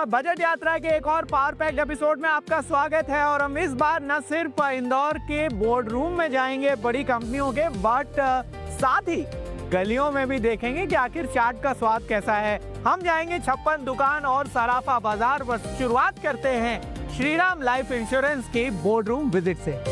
Budget यात्रा के एक और पावर पैक्ड एपिसोड में आपका स्वागत है। और हम इस बार न सिर्फ इंदौर के बोर्ड रूम में जाएंगे बड़ी कंपनियों के, बट साथ ही गलियों में भी देखेंगे कि आखिर चाट का स्वाद कैसा है। हम जाएंगे 56 दुकान और सराफा बाजार। बस शुरुआत करते हैं श्रीराम लाइफ इंश्योरेंस के बोर्ड रूम विजिट से।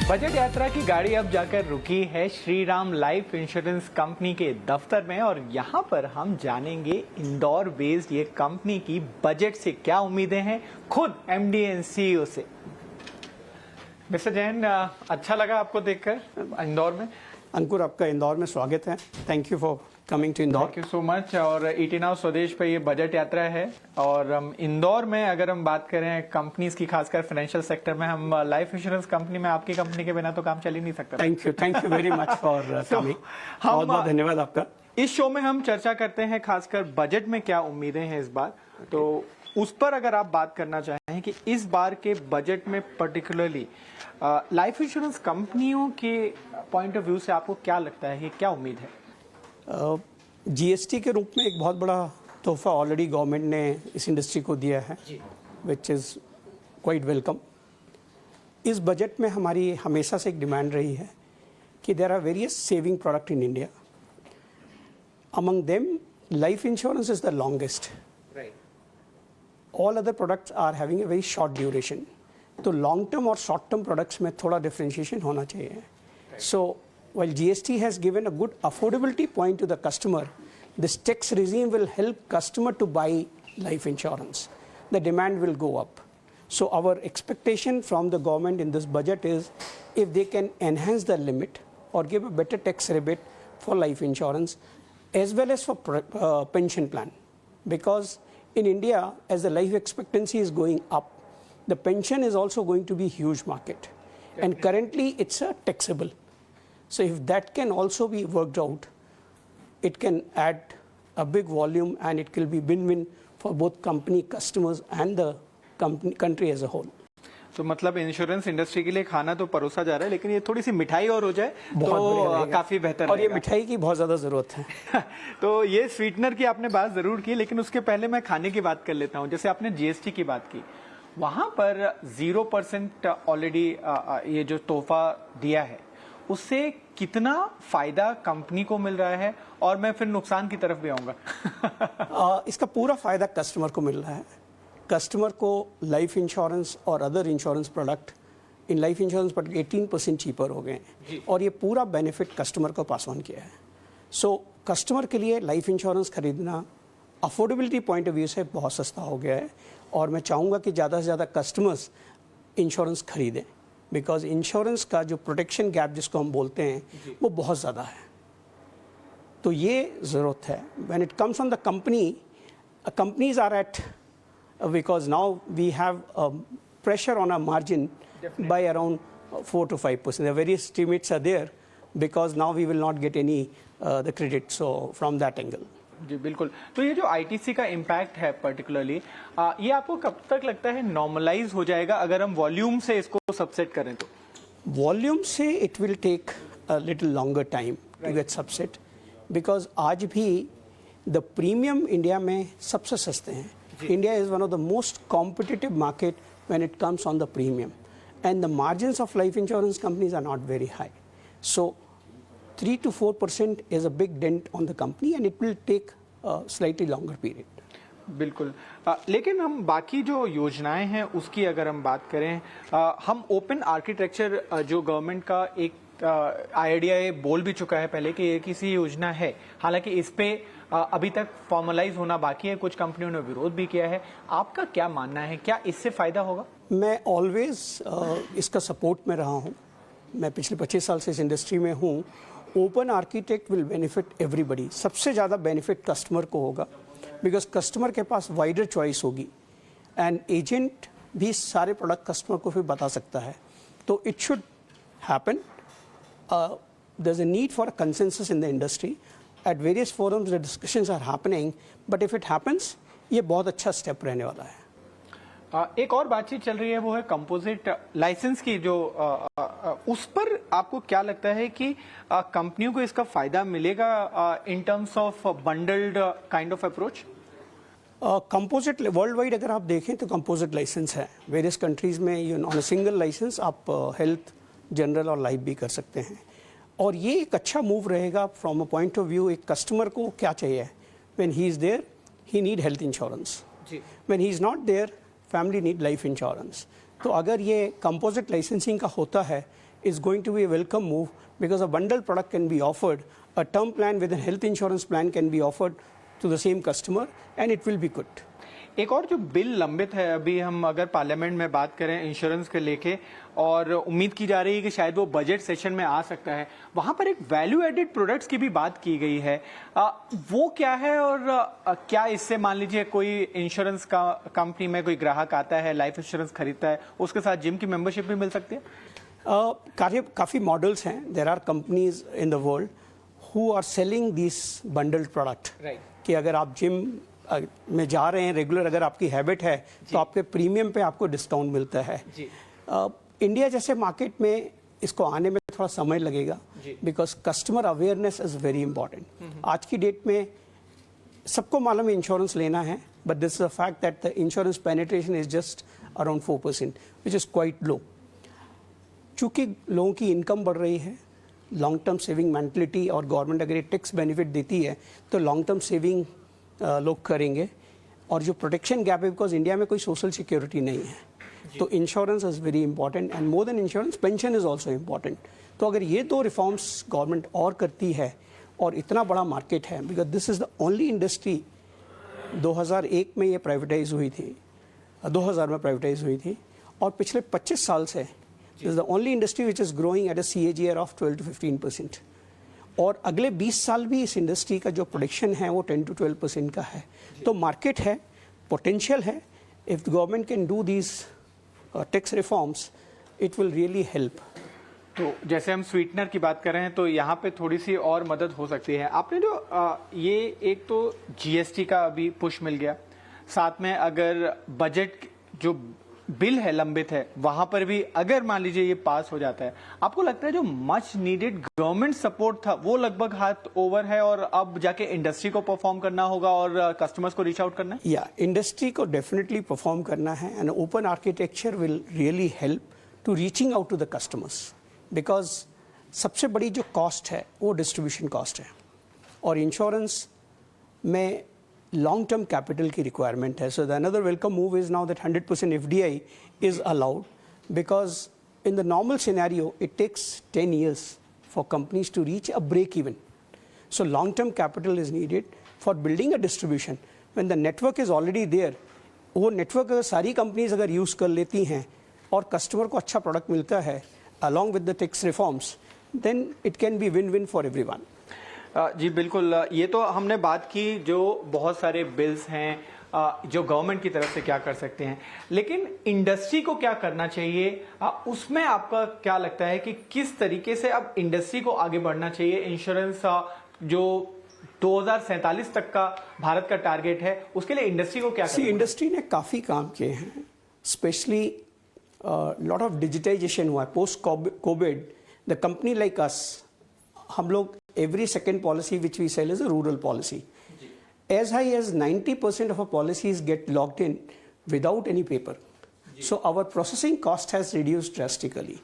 बजट यात्रा की गाड़ी अब जाकर रुकी है श्रीराम लाइफ इंश्योरेंस कंपनी के दफ्तर में, और यहाँ पर हम जानेंगे इंदौर बेस्ड ये कंपनी की बजट से क्या उम्मीदें हैं, खुद एमडी एंड सीईओ से। मिस्टर जैन, अच्छा लगा आपको देखकर इंदौर में? अंकुर, आपका इंदौर में स्वागत है। Thank you for coming to Indore. Thank you so much. और ईटी नाउ स्वदेश पे ये बजट यात्रा है, और इंदौर में अगर हम बात करें कंपनीज की, खासकर फाइनेंशियल सेक्टर में, हम लाइफ इंश्योरेंस कंपनी में आपकी कंपनी के बिना तो काम चल ही नहीं सकता। Thank you very much for coming. बहुत बहुत धन्यवाद आपका। इस शो में हम चर्चा करते हैं खासकर बजट में क्या उम्मीदें हैं इस बार, तो उस पर अगर आप बात करना चाहें कि इस बार के बजट में पर्टिकुलरली लाइफ इंश्योरेंस कंपनियों के पॉइंट ऑफ व्यू से आपको क्या लगता है कि क्या उम्मीद है? जीएसटी के रूप में एक बहुत बड़ा तोहफा ऑलरेडी गवर्नमेंट ने इस इंडस्ट्री को दिया है, विच इज़ क्वाइट वेलकम। इस बजट में हमारी हमेशा से एक डिमांड रही है कि there are various saving product in India. Among them life insurance is the longest. All other products are having a very short duration. तो लॉन्ग टर्म और शॉर्ट टर्म प्रोडक्ट्स में थोड़ा डिफरेंशिएशन होना चाहिए। सो while GST has given a good affordability point to the customer, this tax regime will help customer to buy life insurance. The demand will go up. So our expectation from the government in this budget is if they can enhance the limit or give a better tax rebate for life insurance as well as for pension plan. Because in India, as the life expectancy is going up, the pension is also going to be huge market. And currently it's taxable. So if that can also be worked out, it can add a big volume and it will be win-win for both company, customers and the country as a whole. तो मतलब insurance industry के लिए खाना तो परोसा जा रहा है, लेकिन ये थोड़ी सी मिठाई और हो जाए तो काफी बेहतर और ये मिठाई की बहुत ज्यादा जरूरत है। तो ये स्वीटनर की आपने बात जरूर की, लेकिन उसके पहले मैं खाने की बात कर लेता हूँ। जैसे आपने जीएसटी की बात की, वहां पर 0% ऑलरेडी ये जो तोहफा दिया है, उससे कितना फायदा कंपनी को मिल रहा है, और मैं फिर नुकसान की तरफ भी आऊंगा। इसका पूरा फायदा कस्टमर को मिल रहा है। कस्टमर को लाइफ इंश्योरेंस और other insurance product, in life insurance पर 18% चीपर हो गए हैं, और ये पूरा बेनिफिट कस्टमर को पास ऑन किया है। सो कस्टमर के लिए लाइफ इंश्योरेंस खरीदना अफोर्डेबिलिटी पॉइंट ऑफ व्यू से बहुत सस्ता हो गया है, और मैं चाहूँगा कि ज़्यादा से ज़्यादा कस्टमर्स इंश्योरेंस खरीदें, बिकॉज इंश्योरेंस का जो प्रोटेक्शन गैप जिसको हम बोलते हैं वो बहुत ज़्यादा है। तो ये ज़रूरत है। When it comes on the company, companies are at, because now we have pressure on a margin by around 4 to 5%. The various estimates are there because now we will not get any the credit, so from that angle. जी बिल्कुल। तो ये जो ITC का impact है particularly, ये आपको कब तक लगता है नॉर्मलाइज हो जाएगा अगर हम वॉल्यूम से इसको सबसेट करें तो? वॉल्यूम से it will take a little longer time to get subset, because आज भी द प्रीमियम इंडिया में सबसे सस्ते हैं। India is one of the most competitive market when it comes on the premium, and the margins of life insurance companies are not very high. So 3 to 4% is a big dent on the company, and it will take a slightly longer period. बिल्कुल। लेकिन हम बाकी जो योजनाएं हैं उसकी अगर हम बात करें, हम ओपन आर्किटेक्चर जो गवर्नमेंट का एक आइडिया बोल भी चुका है पहले कि ये किसी योजना है, हालांकि इस पे अभी तक फॉर्मलाइज होना बाकी है, कुछ कंपनियों ने विरोध भी किया है। आपका क्या मानना है, क्या इससे फायदा होगा? मैं ऑलवेज इसका सपोर्ट में रहा हूँ। मैं पिछले 25 साल से इस इंडस्ट्री में हूँ। Open architect will benefit everybody. सबसे ज़्यादा बेनिफिट कस्टमर को होगा, बिकॉज कस्टमर के पास वाइडर चॉइस होगी, एंड एजेंट भी सारे प्रोडक्ट कस्टमर को फिर बता सकता है। तो it should happen. There is a need for a consensus in the industry. At various forums the discussions are happening, but if it happens, ये बहुत अच्छा स्टेप रहने वाला है। एक और बातचीत चल रही है, वो है कंपोजिट लाइसेंस की, जो उस पर आपको क्या लगता है कि कंपनियों को इसका फायदा मिलेगा in terms of bundled kind of approach? Composite world wide अगर आप देखें तो कंपोजिट लाइसेंस है वेरियस कंट्रीज में। You on a single license आप हेल्थ, जनरल और लाइफ भी कर सकते हैं, और ये एक अच्छा मूव रहेगा from a point of view. एक कस्टमर को क्या चाहिए, when he is there he need health insurance, when he is not there family need life insurance. तो अगर ये कंपोजिट लाइसेंसिंग का होता है, is going to be a welcome move, because a bundle product can be offered, a term plan with an health insurance plan can be offered to the same customer and it will be good. एक और जो bill लंबित है, अभी हम अगर parliament में बात करें इंश्योरेंस के लेके, और उम्मीद की जा रही है कि शायद वो बजट सेशन में आ सकता है, वहां पर एक वैल्यू एडेड प्रोडक्ट्स की भी बात की गई है। वो क्या है, और क्या इससे मान लीजिए कोई इंश्योरेंस का कंपनी में कोई ग्राहक आता है, लाइफ इंश्योरेंस खरीदता है, उसके साथ जिम की मेंबरशिप भी मिल सकती है? काफ़ी मॉडल्स हैं। There are companies in the world who are selling this bundled product, कि अगर आप जिम में जा रहे हैं रेगुलर, अगर आपकी हैबिट है तो आपके प्रीमियम पे आपको डिस्काउंट मिलता है। इंडिया जैसे मार्केट में इसको आने में थोड़ा समय लगेगा, because customer awareness is very important. आज की डेट में सबको मालूम है इंश्योरेंस लेना है, but this is a fact that the insurance penetration is just around 4%, which is quite low. चूंकि लोगों की इनकम बढ़ रही है, लॉन्ग टर्म सेविंग मेंटलिटी, और गवर्नमेंट अगर ये टैक्स बेनिफिट देती है तो लॉन्ग टर्म सेविंग लोग करेंगे, और जो प्रोटेक्शन गैप है, बिकॉज इंडिया में कोई सोशल सिक्योरिटी नहीं है, तो insurance is very important, and more than insurance pension is also important. तो अगर ये दो रिफॉर्म्स गवर्नमेंट और करती है, और इतना बड़ा मार्केट है, because this is the only industry, 2001 में ये प्राइवेटाइज हुई थी, 2000 में प्राइवेटाइज हुई थी, और पिछले 25 साल से This is the only industry which is growing at a CAGR of 12 to 15%. और अगले 20 साल भी इस इंडस्ट्री का जो प्रोडक्शन है वो 10 to 12% का है। तो मार्केट है, पोटेंशियल है। If the government can do these tax reforms, it will really help. तो जैसे हम स्वीटनर की बात कर रहे हैं, तो यहाँ पे थोड़ी सी और मदद हो सकती है। आपने जो ये एक तो GST का अभी पुश मिल गया, साथ में अगर बजट जो बिल है लंबित है, वहां पर भी अगर मान लीजिए ये पास हो जाता है, आपको लगता है जो मच नीडेड गवर्नमेंट सपोर्ट था वो लगभग हाथ ओवर है, और अब जाके इंडस्ट्री को परफॉर्म करना होगा और कस्टमर्स को रीच आउट करना है? या इंडस्ट्री को डेफिनेटली परफॉर्म करना है, and open architecture will really help to reaching out to the customers, because सबसे बड़ी जो कॉस्ट है वो डिस्ट्रीब्यूशन कॉस्ट है, और इंश्योरेंस में लॉन्ग टर्म कैपिटल की रिक्वायरमेंट है। So the another welcome move is now that 100% FDI is allowed, because in the normal scenario it takes 10 years for companies to reach a break even. So long term capital is needed for building a distribution. When the network is already there, वो network अगर सारी companies अगर use कर लेती हैं और customer को अच्छा प्रोडक्ट मिलता है along with the tax reforms, then it can be win-win for everyone. जी बिल्कुल, ये तो हमने बात की जो बहुत सारे बिल्स हैं जो गवर्नमेंट की तरफ से क्या कर सकते हैं, लेकिन इंडस्ट्री को क्या करना चाहिए, उसमें आपका क्या लगता है कि किस तरीके से अब इंडस्ट्री को आगे बढ़ना चाहिए? इंश्योरेंस जो 2047 तक का भारत का टारगेट है, उसके लिए इंडस्ट्री को क्या करना है? इंडस्ट्री ने काफ़ी काम किए हैं, स्पेशली लॉट ऑफ डिजिटाइजेशन हुआ है post Covid. The company like us, हम लोग every second policy which we sell is a rural policy. As high as 90% of our policies get logged in without any paper. So our processing cost has reduced drastically.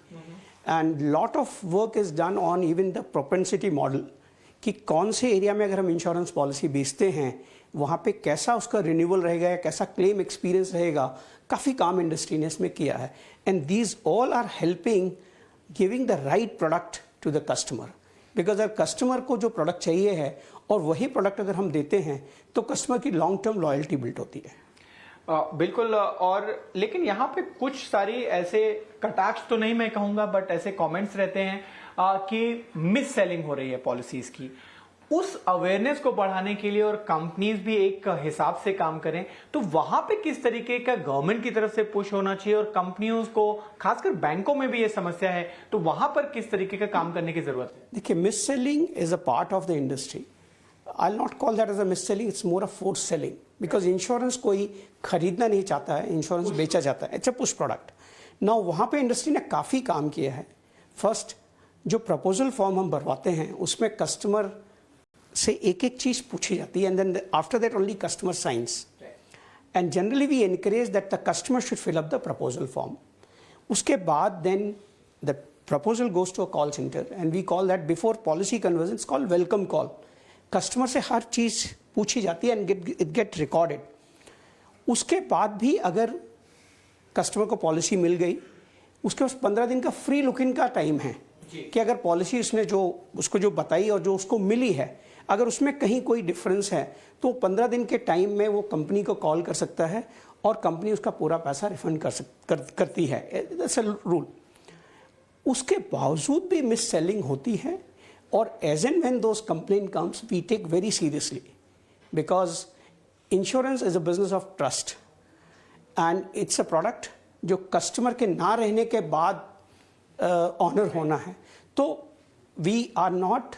And lot of work is done on even the propensity model, कि कौन से area में अगर हम insurance policy बेचते हैं वहाँ पे कैसा उसका रिन्यूअल रहेगा या कैसा क्लेम एक्सपीरियंस रहेगा। काफ़ी काम इंडस्ट्री ने इसमें किया है, and these all are helping giving the right product to the customer. Because अगर कस्टमर को जो प्रोडक्ट चाहिए है और वही प्रोडक्ट अगर हम देते हैं तो कस्टमर की लॉन्ग टर्म लॉयल्टी बिल्ड होती है। बिल्कुल, और लेकिन यहाँ पे कुछ सारी ऐसे कटाक्ष तो नहीं मैं कहूंगा, बट ऐसे कमेंट्स रहते हैं कि मिस सेलिंग हो रही है पॉलिसीज की। उस अवेयरनेस को बढ़ाने के लिए और कंपनीज भी एक हिसाब से काम करें, तो वहां पे किस तरीके का गवर्नमेंट की तरफ से पुश होना चाहिए, और कंपनियों को खासकर बैंकों में भी ये समस्या है, तो वहां पर किस तरीके का काम करने की जरूरत है? देखिए, miss selling is a part of the industry. I'll not call that as a mis-selling, it's more of forced selling, because insurance कोई खरीदना नहीं चाहता है, इंश्योरेंस बेचा जाता है, इट्स अ पुश प्रोडक्ट। ना वहाँ पे इंडस्ट्री ने काफ़ी काम किया है। फर्स्ट जो प्रपोजल फॉर्म हम भरवाते हैं उसमें कस्टमर से एक एक चीज़ पूछी जाती है, and then after that only customer science, and generally we encourage that the customer should fill up the proposal form. उसके बाद then the proposal goes to a call centre, and we call that before policy conversion call welcome call. Customer से हर चीज़ पूछी जाती है and it get recorded. उसके बाद भी अगर कस्टमर को पॉलिसी मिल गई, उसके पास 15 दिन का फ्री लुक इन का टाइम है कि अगर पॉलिसी उसने उसको जो बताई और जो उसको मिली है, अगर उसमें कहीं कोई डिफरेंस है तो 15 दिन के टाइम में वो कंपनी को कॉल कर सकता है और कंपनी उसका पूरा पैसा रिफंड करती है। That's a rule. उसके बावजूद भी मिस सेलिंग होती है, और as and when those complaint comes we take very seriously, because insurance is a business of trust and it's a product जो कस्टमर के ना रहने के बाद ऑनर होना है। तो we are not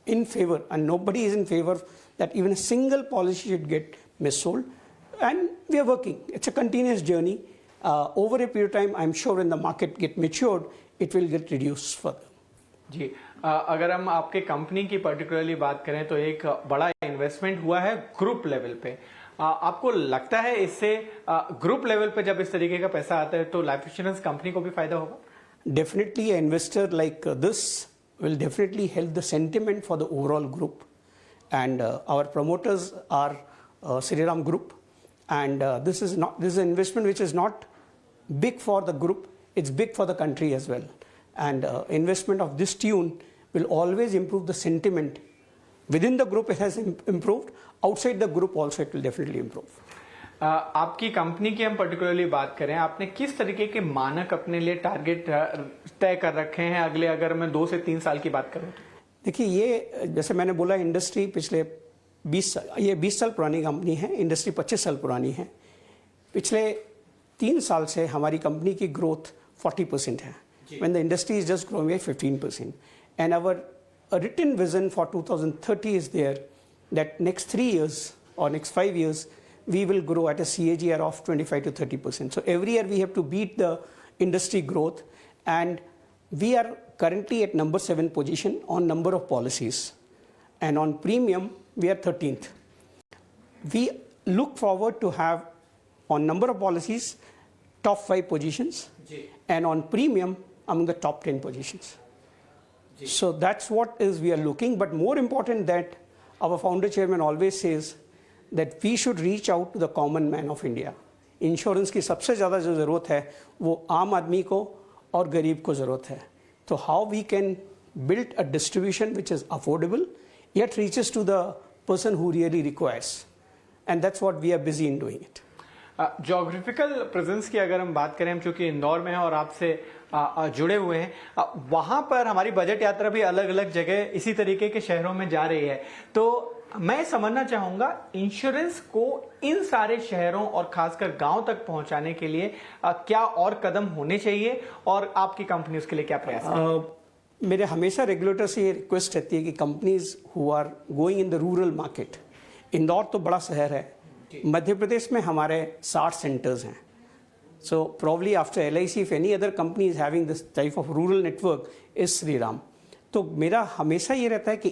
in favor, and nobody is in favor that even a single policy should get missold, and we are working. It's a continuous journey. Over a period of time, I'm sure when the market get matured, it will get reduced further. जी, अगर हम आपके company की particularly बात करें तो एक बड़ा investment हुआ है ग्रुप लेवल पे। आपको लगता है इससे ग्रुप लेवल पे जब इस तरीके का पैसा आता है तो लाइफ इंश्योरेंस कंपनी को भी फायदा होगा? Definitely, an investor like this will definitely help the sentiment for the overall group, and our promoters are Sriram Group, and this is an investment which is not big for the group, it's big for the country as well, and investment of this tune will always improve the sentiment within the group. It has improved, outside the group also it will definitely improve. आपकी company की हम particularly बात करें, आपने किस तरीके के मानक अपने लिए टारगेट तय कर रखे हैं अगले, अगर मैं 2 से 3 साल की बात करूं? देखिए, ये जैसे मैंने बोला, इंडस्ट्री पिछले 20 साल पुरानी कंपनी है, इंडस्ट्री 25 साल पुरानी है। पिछले 3 साल से हमारी कंपनी की ग्रोथ 40% है, when the industry is just growing by 15%, and our written vision for 2030 is there that next 3 years or next 5 years we will grow at a CAGR of 25 to 30%. So every year we have to beat the industry growth, and we are currently at number 7 position on number of policies, and on premium we are 13th. We look forward to have on number of policies top 5 positions, and on premium among the top 10 positions. So that's what is we are looking, but more important that our founder chairman always says that we should reach out to the common man of India. Insurance की सबसे ज़्यादा जो ज़रूरत है वो आम आदमी को और गरीब को ज़रूरत है। तो how we can build a distribution which is affordable yet reaches to the person who really requires, and that's what we are busy in doing it. Geographical presence की अगर हम बात करें, हम चूंकि इंदौर में हैं और आपसे जुड़े हुए हैं, वहां पर हमारी बजट यात्रा भी अलग अलग जगह इसी तरीके के शहरों में जा रही है। तो मैं समझना चाहूंगा इंश्योरेंस को इन सारे शहरों और खासकर गांव तक पहुंचाने के लिए क्या और कदम होने चाहिए, और आपकी कंपनी उसके लिए क्या प्रयास है? मेरे हमेशा रेगुलेटर से ये रिक्वेस्ट रहती है कि companies who are going in the rural market, Indore तो बड़ा शहर है, मध्य प्रदेश में हमारे 60 सेंटर्स हैं। So probably after LIC if any other company is having this type of rural network is Shriram. तो मेरा हमेशा ये रहता है कि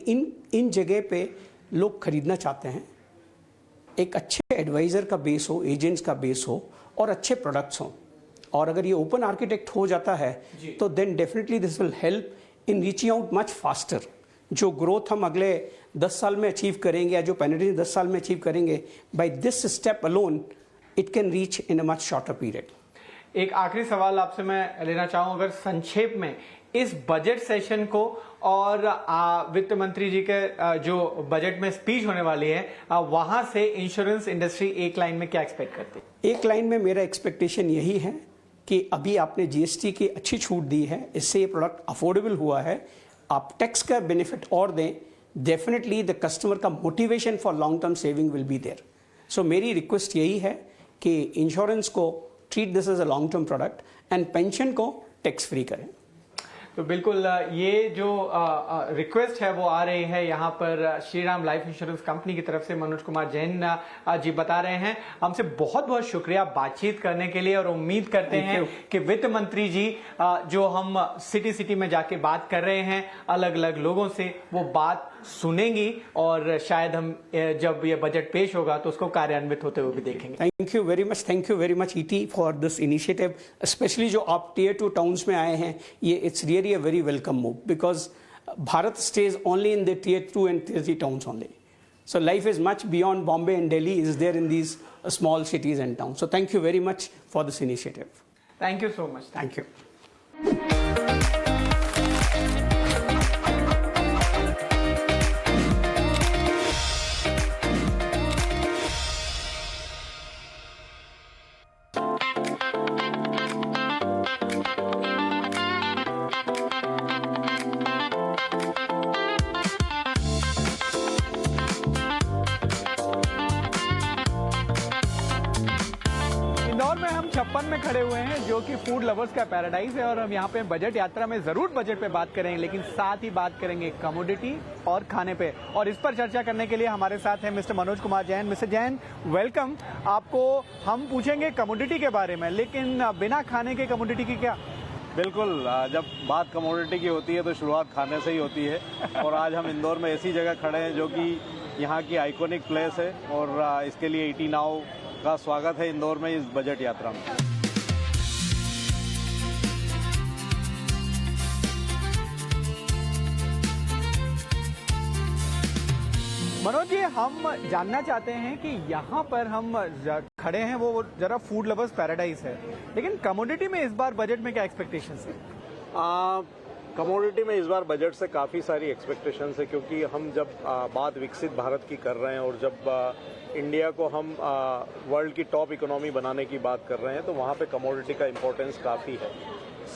इन जगह पे लोग खरीदना चाहते हैं, एक अच्छे एडवाइज़र का बेस हो, एजेंट्स का बेस हो और अच्छे प्रोडक्ट्स हों, और अगर ये ओपन आर्किटेक्ट हो जाता है तो then definitely this will help in reaching out much faster. जो ग्रोथ हम अगले 10 साल में अचीव करेंगे या जो पेनिट्रेशन 10 साल में अचीव करेंगे, by this step alone it can reach in a much shorter period. एक आखिरी सवाल आपसे मैं लेना चाहूँ, अगर संक्षेप में इस बजट सेशन को और वित्त मंत्री जी के जो बजट में स्पीच होने वाली है वहां से इंश्योरेंस इंडस्ट्री एक लाइन में क्या एक्सपेक्ट करती है? एक लाइन में मेरा एक्सपेक्टेशन यही है कि अभी आपने GST की अच्छी छूट दी है, इससे ये प्रोडक्ट अफोर्डेबल हुआ है, आप टैक्स का बेनिफिट और दें, डेफिनेटली द कस्टमर का motivation for long term saving will be there. So मेरी रिक्वेस्ट यही है कि इंश्योरेंस को treat this as a long term product and pension को टैक्स फ्री करें। तो बिल्कुल ये जो रिक्वेस्ट है वो आ रही है यहाँ पर श्रीराम लाइफ इंश्योरेंस कंपनी की तरफ से। मनोज कुमार जैन जी बता रहे हैं। हमसे बहुत बहुत शुक्रिया बातचीत करने के लिए, और उम्मीद करते हैं कि वित्त मंत्री जी जो हम सिटी सिटी में जाके बात कर रहे हैं अलग अलग लोगों से, वो बात सुनेंगी और शायद हम जब ये बजट पेश होगा तो उसको कार्यान्वित होते हुए भी देखेंगे। Thank you very much ET for this initiative, specially जो आप टियर 2 टाउन्स में आए हैं, ये it's really a very welcome move, because Bharat stage only in the tier 2 and tier 3 towns only. So life is much beyond Bombay and Delhi is there in these small cities and towns. So thank you very much for this initiative. Thank you so much. Thank you. Indore में हम 56 में खड़े हुए हैं, जो कि food lovers का paradise है, और हम यहाँ पे बजट यात्रा में जरूर बजट पे बात करेंगे, लेकिन साथ ही बात करेंगे कमोडिटी और खाने पे। और इस पर चर्चा करने के लिए हमारे साथ हैं mister Manoj Kumar Jain. Mister Jain, welcome. आपको हम पूछेंगे कमोडिटी के बारे में, लेकिन बिना खाने के कमोडिटी की क्या? बिल्कुल, जब बात कमोडिटी की होती है तो शुरुआत खाने से ही होती है। और आज हम इंदौर में ऐसी जगह खड़े हैं जो कि यहाँ की आइकॉनिक प्लेस है, और इसके लिए ईटी नाउ का स्वागत है इंदौर में इस बजट यात्रा में। मनोज जी, हम जानना चाहते हैं कि यहाँ पर हम खड़े हैं, वो जरा फूड लवर्स पैराडाइज है, लेकिन कमोडिटी में इस बार बजट में क्या एक्सपेक्टेशंस है? कमोडिटी में इस बार बजट से काफ़ी सारी एक्सपेक्टेशंस है, क्योंकि हम जब बात विकसित भारत की कर रहे हैं और जब इंडिया को हम वर्ल्ड की टॉप इकोनॉमी बनाने की बात कर रहे हैं, तो वहाँ पे कमोडिटी का इम्पोर्टेंस काफ़ी है।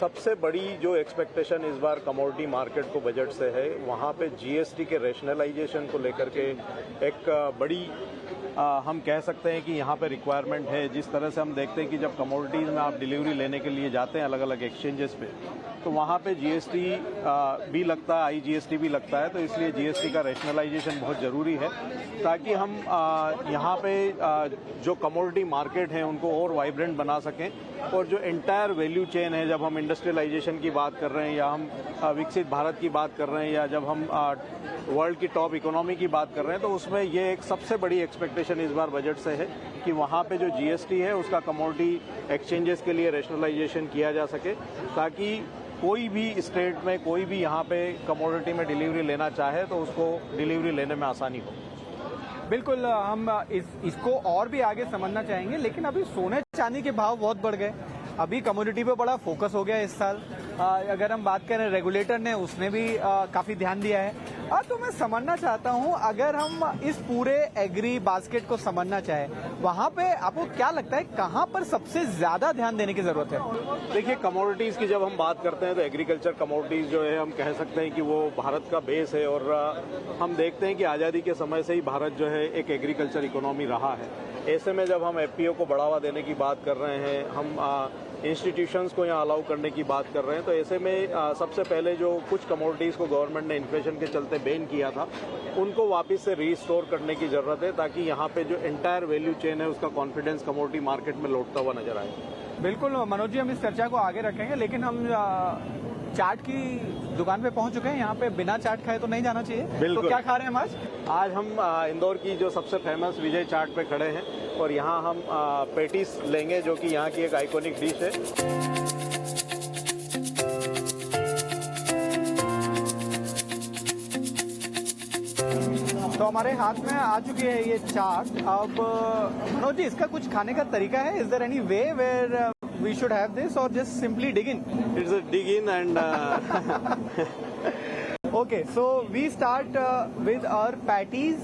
सबसे बड़ी जो एक्सपेक्टेशन इस बार कमोडिटी मार्केट को बजट से है, वहाँ पे जीएसटी के रैशनलाइजेशन को लेकर के एक बड़ी हम कह सकते हैं कि यहाँ पे रिक्वायरमेंट है। जिस तरह से हम देखते हैं कि जब कमोडिटीज़ में आप डिलीवरी लेने के लिए जाते हैं अलग अलग एक्सचेंजेस पे, तो वहाँ पे जीएसटी भी लगता है, आईजीएसटी भी लगता है, तो इसलिए जीएसटी का रैशनलाइजेशन बहुत ज़रूरी है, ताकि हम यहाँ पे जो कमोडिटी मार्केट है उनको और वाइब्रेंट बना सकें, और जो एंटायर वैल्यू चेन है, जब हम इंडस्ट्रियलाइजेशन की बात कर रहे हैं, या हम विकसित भारत की बात कर रहे हैं, या जब हम वर्ल्ड की टॉप इकोनॉमी की बात कर रहे हैं, तो उसमें ये एक सबसे बड़ी एक्सपेक्टेशन इस बार बजट से है कि वहाँ पे जो जीएसटी है उसका कमोडिटी एक्सचेंजेस के लिए रैशनलाइजेशन किया जा सके, ताकि कोई भी स्टेट में कोई भी यहाँ पे कमोडिटी में डिलीवरी लेना चाहे तो उसको डिलीवरी लेने में आसानी हो। बिल्कुल, हम इसको और भी आगे समझना चाहेंगे, लेकिन अभी सोने चांदी के भाव बहुत बढ़ गए। अभी कमोडिटी पे बड़ा फोकस हो गया इस साल। अगर हम बात करें, रेगुलेटर ने उसने भी काफी ध्यान दिया है। तो मैं समझना चाहता हूं, अगर हम इस पूरे एग्री बास्केट को समझना चाहें, वहां पे आपको क्या लगता है कहां पर सबसे ज्यादा ध्यान देने की जरूरत है? देखिए, कमोडिटीज की जब हम बात करते हैं तो एग्रीकल्चर कमोडिटीज जो है, हम कह सकते हैं कि वो भारत का बेस है, और हम देखते हैं कि आज़ादी के समय से ही भारत जो है एक एग्रीकल्चर इकोनॉमी रहा है। ऐसे में जब हम एफपीओ को बढ़ावा देने की बात कर रहे हैं, हम इंस्टीट्यूशंस को यहाँ अलाउ करने की बात कर रहे हैं, तो ऐसे में सबसे पहले जो कुछ कमोडिटीज़ को गवर्नमेंट ने इन्फ्लेशन के चलते बैन किया था, उनको वापस से रीस्टोर करने की ज़रूरत है, ताकि यहाँ पे जो एंटायर वैल्यू चेन है उसका कॉन्फिडेंस कमोडिटी मार्केट में लौटता हुआ नजर आए। बिल्कुल मनोज जी, हम इस चर्चा को आगे रखेंगे, लेकिन हम चाट की दुकान पे पहुंच चुके हैं। यहाँ पे बिना चाट खाए तो नहीं जाना चाहिए। बिल्कुल। तो क्या खा रहे हैं हम आज? आज हम इंदौर की जो सबसे फेमस विजय चाट पे खड़े हैं, और यहाँ हम पेटिस लेंगे, जो कि यहाँ की एक आइकॉनिक डिश है। तो हमारे हाथ में आ चुकी है ये चाट। अब मनोज जी, इसका कुछ खाने का तरीका है? Is there any way where we should have this, or just simply dig in? It's a dig in and Okay, so we start with our patties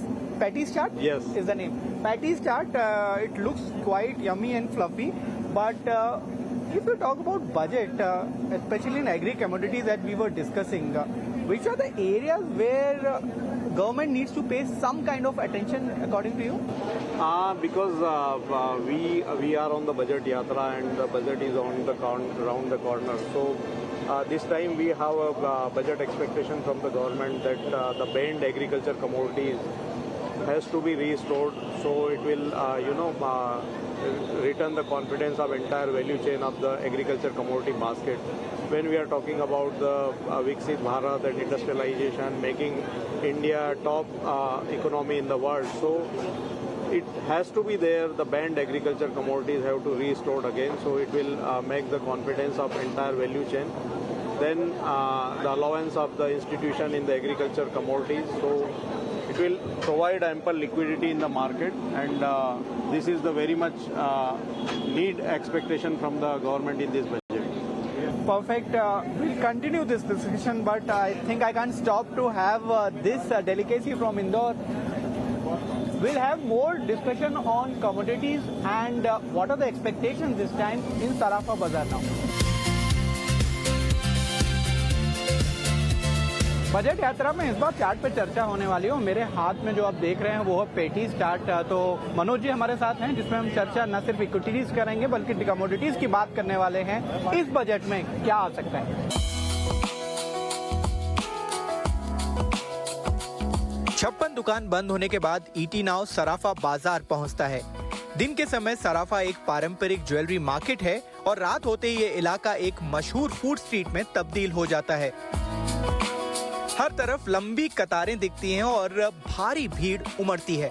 chaat. Yes, is the name patties chaat. It looks quite yummy and fluffy, but if you talk about budget, especially in agri commodities that we were discussing, Which are the areas where government needs to pay some kind of attention according to you? Because we are on the budget yatra and the budget is around the corner. So this time we have a budget expectation from the government that the banned agriculture commodities has to be restored. So it will return the confidence of entire value chain of the agriculture commodity basket. When we are talking about the Viksit Bharat and industrialization, making India top economy in the world, so it has to be there. The banned agriculture commodities have to restored again, so it will make the confidence of entire value chain. Then the allowance of the institution in the agriculture commodities, so it will provide ample liquidity in the market, and this is the very much need expectation from the government in this budget. Perfect. We'll continue this discussion, but I think I can't stop to have this delicacy from Indore. We'll have more discussion on commodities and what are the expectations this time in Sarafa Bazaar now. Budget यात्रा में इस bar chart पे चर्चा होने वाली है। मेरे हाथ में जो आप देख रहे हैं वो है पेटी चार्ट। तो मनोज जी हमारे साथ हैं, जिसमें हम चर्चा न सिर्फ इक्विटीज करेंगे बल्कि कमोडिटीज की बात करने वाले हैं। इस बजट में क्या आ सकता है? 56 दुकान बंद होने के बाद ईटी नाउ सराफा बाजार पहुंचता है। दिन के समय सराफा एक पारंपरिक ज्वेलरी मार्केट है और रात होते ही ये इलाका एक मशहूर फूड स्ट्रीट में तब्दील हो जाता है। हर तरफ लंबी कतारें दिखती हैं और भारी भीड़ उमड़ती है।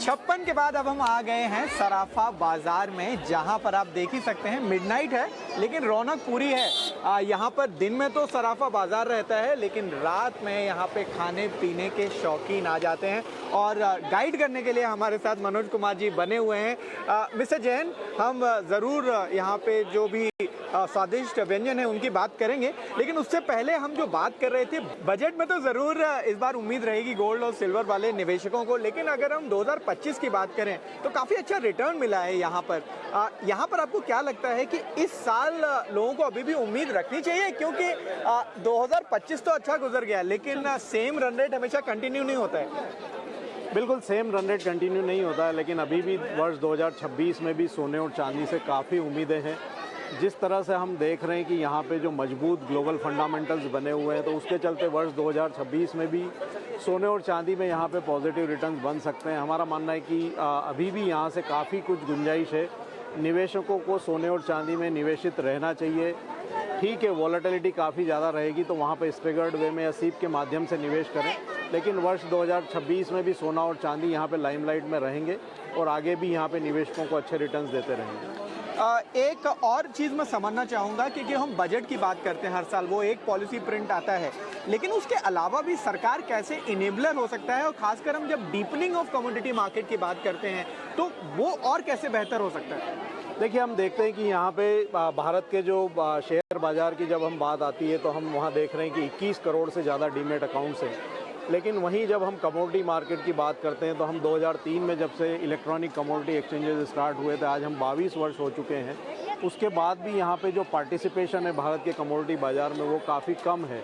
56 के बाद अब हम आ गए हैं सराफा बाजार में, जहां पर आप देख ही सकते हैं मिडनाइट है लेकिन रौनक पूरी है। यहाँ पर दिन में तो सराफा बाजार रहता है, लेकिन रात में यहाँ पे खाने पीने के शौकीन आ जाते हैं। और गाइड करने के लिए हमारे साथ मनोज कुमार जी बने हुए हैं। मिस्टर जैन, हम ज़रूर यहाँ पे जो भी स्वादिष्ट व्यंजन है उनकी बात करेंगे, लेकिन उससे पहले हम जो बात कर रहे थे बजट में, तो ज़रूर इस बार उम्मीद रहेगी गोल्ड और सिल्वर वाले निवेशकों को, लेकिन अगर हम 2025 की बात करें तो काफ़ी अच्छा रिटर्न मिला है यहाँ पर। यहाँ पर आपको क्या लगता है कि इस साल लोगों को अभी भी उम्मीद रखनी चाहिए? क्योंकि 2025 तो अच्छा गुजर गया, लेकिन सेम रन रेट हमेशा कंटिन्यू नहीं होता है। बिल्कुल सेम रन रेट कंटिन्यू नहीं होता है, लेकिन अभी भी वर्ष 2026 में भी सोने और चांदी से काफ़ी उम्मीदें हैं। जिस तरह से हम देख रहे हैं कि यहाँ पे जो मजबूत ग्लोबल फंडामेंटल्स बने हुए हैं, तो उसके चलते वर्ष 2026 में भी सोने और चांदी में यहाँ पे पॉजिटिव रिटर्न्स बन सकते हैं। हमारा मानना है कि अभी भी यहाँ से काफ़ी कुछ गुंजाइश है। निवेशकों को सोने और चांदी में निवेशित रहना चाहिए। ठीक है, वॉलेटिलिटी काफ़ी ज़्यादा रहेगी तो वहाँ पे स्टेगर्ड वे में या सीप के माध्यम से निवेश करें, लेकिन वर्ष 2026 में भी सोना और चांदी यहाँ पे लाइमलाइट में रहेंगे और आगे भी यहाँ पे निवेशकों को अच्छे रिटर्न्स देते रहेंगे। एक और चीज़ मैं समझना चाहूँगा, क्योंकि हम बजट की बात करते हैं हर साल, वो एक पॉलिसी प्रिंट आता है, लेकिन उसके अलावा भी सरकार कैसे इनेबलर हो सकता है, और खासकर हम जब डीपनिंग ऑफ कमोडिटी मार्केट की बात करते हैं तो वो और कैसे बेहतर हो सकता है? देखिए, हम देखते हैं कि यहाँ पे भारत के जो शेयर बाज़ार की जब हम बात आती है तो हम वहाँ देख रहे हैं कि 21 करोड़ से ज़्यादा डीमेट अकाउंट्स हैं, लेकिन वहीं जब हम कमोडिटी मार्केट की बात करते हैं तो हम 2003 में जब से इलेक्ट्रॉनिक कमोडिटी एक्सचेंजेस स्टार्ट हुए थे, आज हम 22 वर्ष हो चुके हैं, उसके बाद भी यहाँ पे जो पार्टिसिपेशन है भारत के कमोडिटी बाज़ार में वो काफ़ी कम है।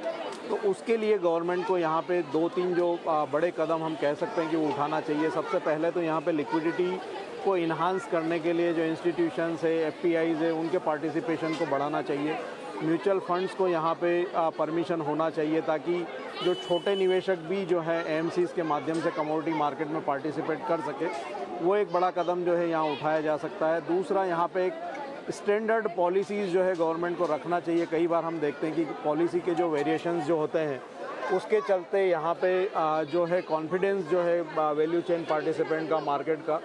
तो उसके लिए गवर्नमेंट को यहाँ पे 2-3 जो बड़े कदम हम कह सकते हैं कि वो उठाना चाहिए। सबसे पहले तो यहाँ पे लिक्विडिटी को इन्हांस करने के लिए जो इंस्टीट्यूशंस है, एफपीआईज है, उनके पार्टिसिपेशन को बढ़ाना चाहिए। म्यूचुअल फंड्स को यहाँ पे परमिशन होना चाहिए ताकि जो छोटे निवेशक भी जो है एएमसीज के माध्यम से कमोडिटी मार्केट में पार्टिसिपेट कर सके, वो एक बड़ा कदम जो है यहाँ उठाया जा सकता है। दूसरा, यहाँ पे एक स्टैंडर्ड पॉलिसीज़ जो है गवर्नमेंट को रखना चाहिए। कई बार हम देखते हैं कि पॉलिसी के जो वेरिएशंस जो होते हैं उसके चलते यहाँ पे जो है कॉन्फिडेंस जो है वैल्यू चेन पार्टिसिपेंट का, मार्केट का,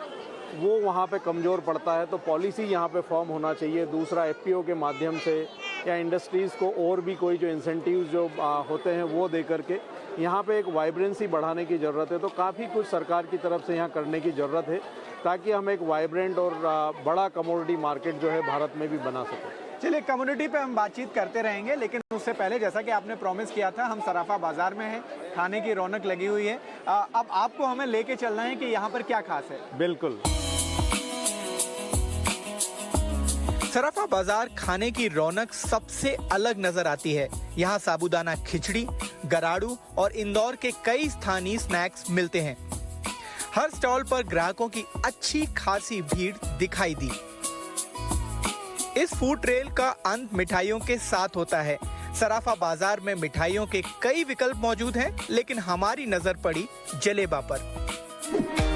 वो वहाँ पे कमज़ोर पड़ता है। तो पॉलिसी यहाँ पे फॉर्म होना चाहिए। दूसरा, एफपीओ के माध्यम से या इंडस्ट्रीज़ को और भी कोई जो इंसेंटिव्स जो होते हैं वो दे करके यहाँ पे एक वाइब्रेंसी बढ़ाने की ज़रूरत है। तो काफ़ी कुछ सरकार की तरफ से यहाँ करने की ज़रूरत है ताकि हम एक वाइब्रेंट और बड़ा कमोडिटी मार्केट जो है भारत में भी बना सकें। चलिए, कम्युनिटी पे हम बातचीत करते रहेंगे, लेकिन उससे पहले जैसा कि आपने प्रॉमिस किया था, हम सराफा बाजार में हैं, खाने की रौनक लगी हुई है। अब आपको हमें लेके चलना है कि यहाँ पर क्या खास है। बिल्कुल। सराफा बाजार खाने की रौनक सबसे अलग नजर आती है। यहाँ साबूदाना खिचड़ी, गराड़ू और इंदौर के कई स्थानीय स्नैक्स मिलते हैं। हर स्टॉल पर ग्राहकों की अच्छी खासी भीड़ दिखाई दी। इस फूड ट्रेल का अंत मिठाइयों के साथ होता है। सराफा बाजार में मिठाइयों के कई विकल्प मौजूद हैं, लेकिन हमारी नजर पड़ी जलेबा पर।